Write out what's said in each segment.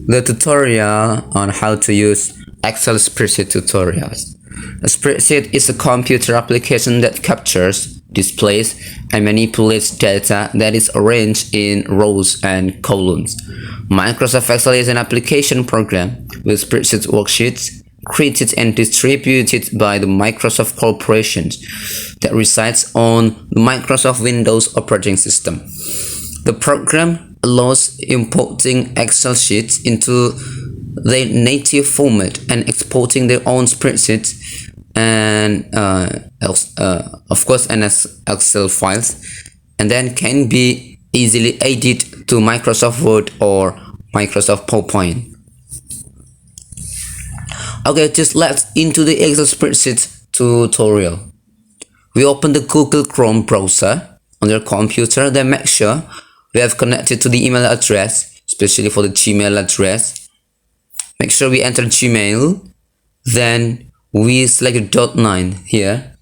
the tutorial on how to use Excel spreadsheet tutorials. A spreadsheet is a computer application that captures, displays, and manipulates data that is arranged in rows and columns. Microsoft Excel is an application program with spreadsheet worksheets created and distributed by the Microsoft Corporation that resides on the Microsoft Windows operating system. The program allows importing Excel sheets into their native format and exporting their own spreadsheets and of course Excel files, and then can be easily added to Microsoft Word or Microsoft PowerPoint. Okay, just let's into the Excel spreadsheet tutorial. We open the Google Chrome browser on your computer, then make sure we have connected to the email address, especially for the Gmail address. Make sure we enter Gmail, then we select the .9 here.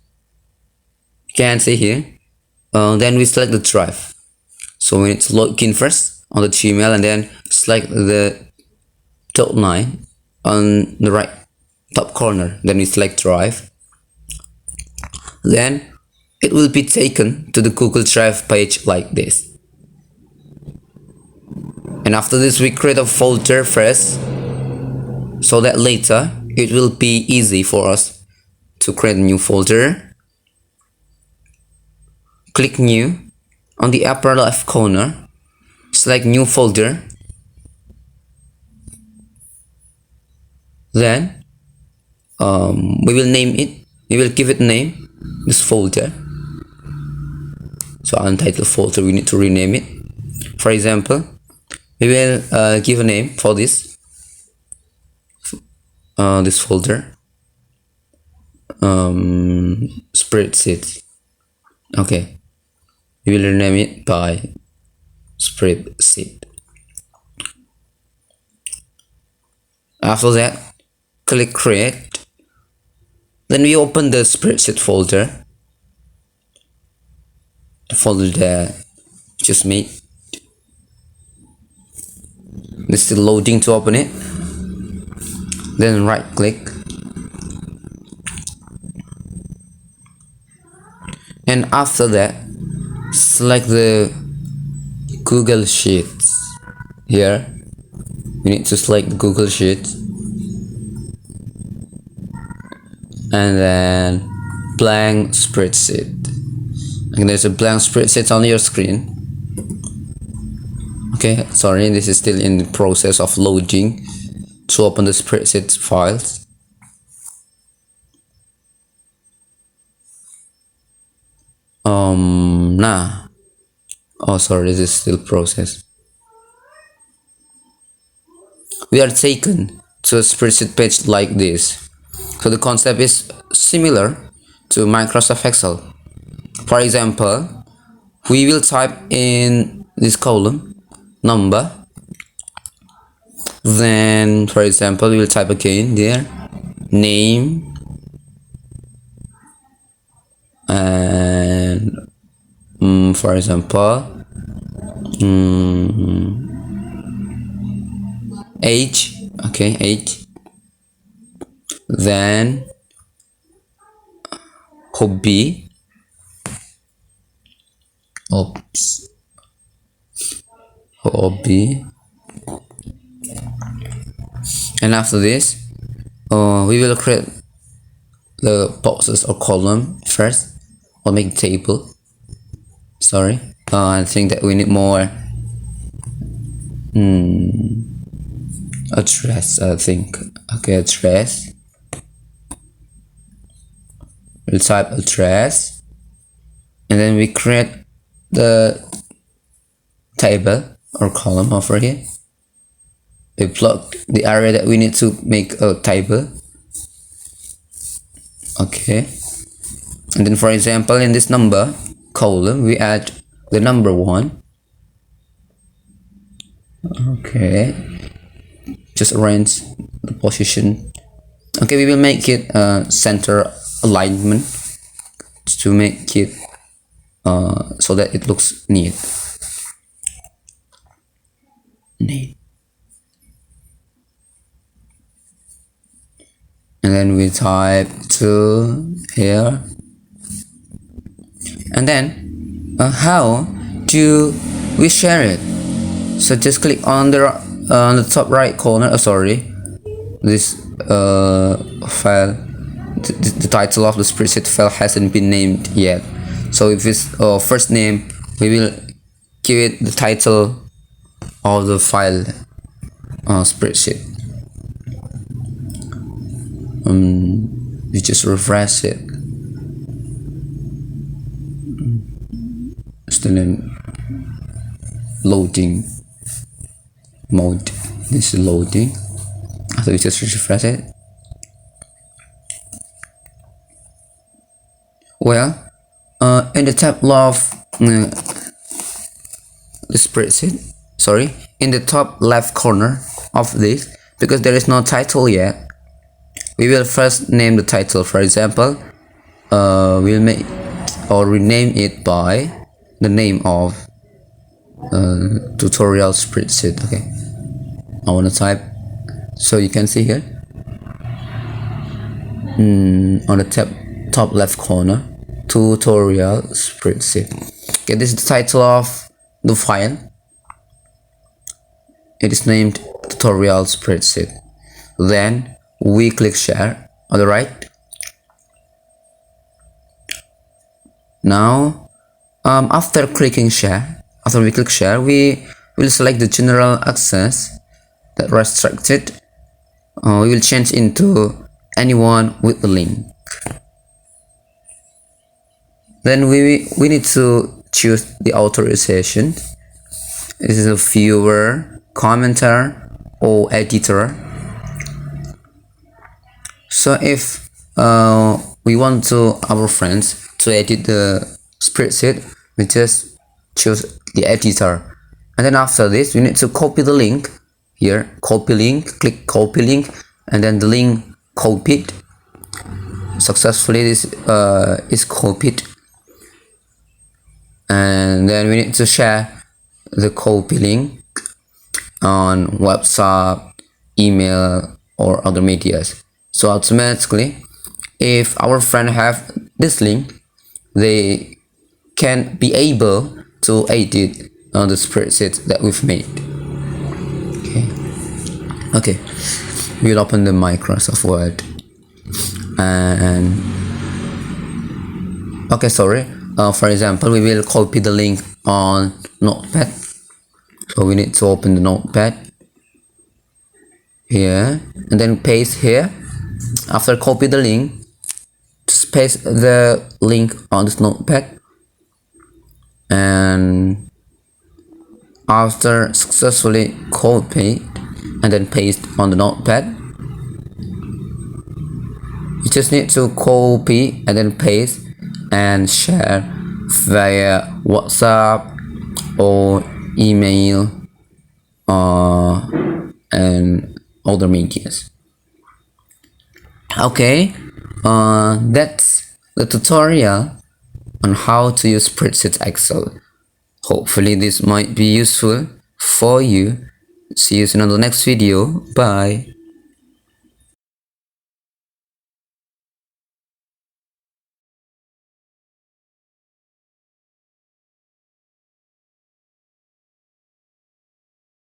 You can see here. Then we select the drive. So we need to log in first on the Gmail and then select the .9 on the right top corner. Then we select drive. Then it will be taken to the Google Drive page like this. And after this, we create a folder first, so that later it will be easy for us to create a new folder. Click new on the upper left corner, select new folder. Then we will name it. We will give it name, this folder. So untitled folder, we need to rename it. For example, we will give a name for this folder, spreadsheet. Okay, we will rename it by spreadsheet. After that, click create. Then we open the spreadsheet folder, the folder that we just made. It's still loading to open it. Then right click and after that select the Google Sheets. Here we need to select the Google Sheets and then blank spreadsheet. And there's a blank spreadsheet on your screen. Okay, sorry, this is still in the process of loading to open the spreadsheet files. Oh sorry, this is still process. We are taken to a spreadsheet page like this. So the concept is similar to Microsoft Excel. For example, we will type in this column number. Then for example, we will type again there name and for example age. Okay, age. Then hobby. Hobby. And after this, we will create the boxes or column first, or make a table. Sorry, I think that we need more address. I think. Okay, address. We'll type address, and then we create the table or column over here. We plug the area that we need to make a table. Okay, and then for example, in this number column we add the number 1. Okay, just arrange the position. Okay, we will make it center alignment to make it so that it looks neat. and then we type 2 here, and then how do we share it? So just click on the top right corner, this file, the title of the spreadsheet file hasn't been named yet. So if it's first name, we will give it the title of the file spreadsheet. We just refresh it. Still in loading mode. This is loading. After we just refresh it. Well, in the tab of the spreadsheet, in the top left corner of this, because there is no title yet, we will first name the title. For example, we'll make or rename it by the name of tutorial spreadsheet. Okay, I want to type, so you can see here on the top left corner, tutorial spreadsheet. Okay, this is the title of the file. It is named tutorial spreadsheet. Then we click share on the right. Now after we click share, we will select the general access that restricted. We will change into anyone with the link. Then we need to choose the authorization. This is a viewer, commenter, or editor. So if we want our friends to edit the spreadsheet, we just choose the editor, and then after this we need to copy the link here. Copy link, click copy link, and then the link copied successfully. This is copied, and then we need to share the copy link on WhatsApp, email, or other medias. So automatically, if our friend have this link, they can be able to edit on the spreadsheet that we've made. Okay, we'll open the Microsoft Word, and for example, we will copy the link on Notepad. So we need to open the Notepad here, and then paste here. After copy the link, just paste the link on this Notepad, and after successfully copy and then paste on the Notepad, you just need to copy and then paste and share via WhatsApp or email and other medias. Okay, that's the tutorial on how to use spreadsheet Excel. Hopefully this might be useful for you. See you soon on the next video. Bye.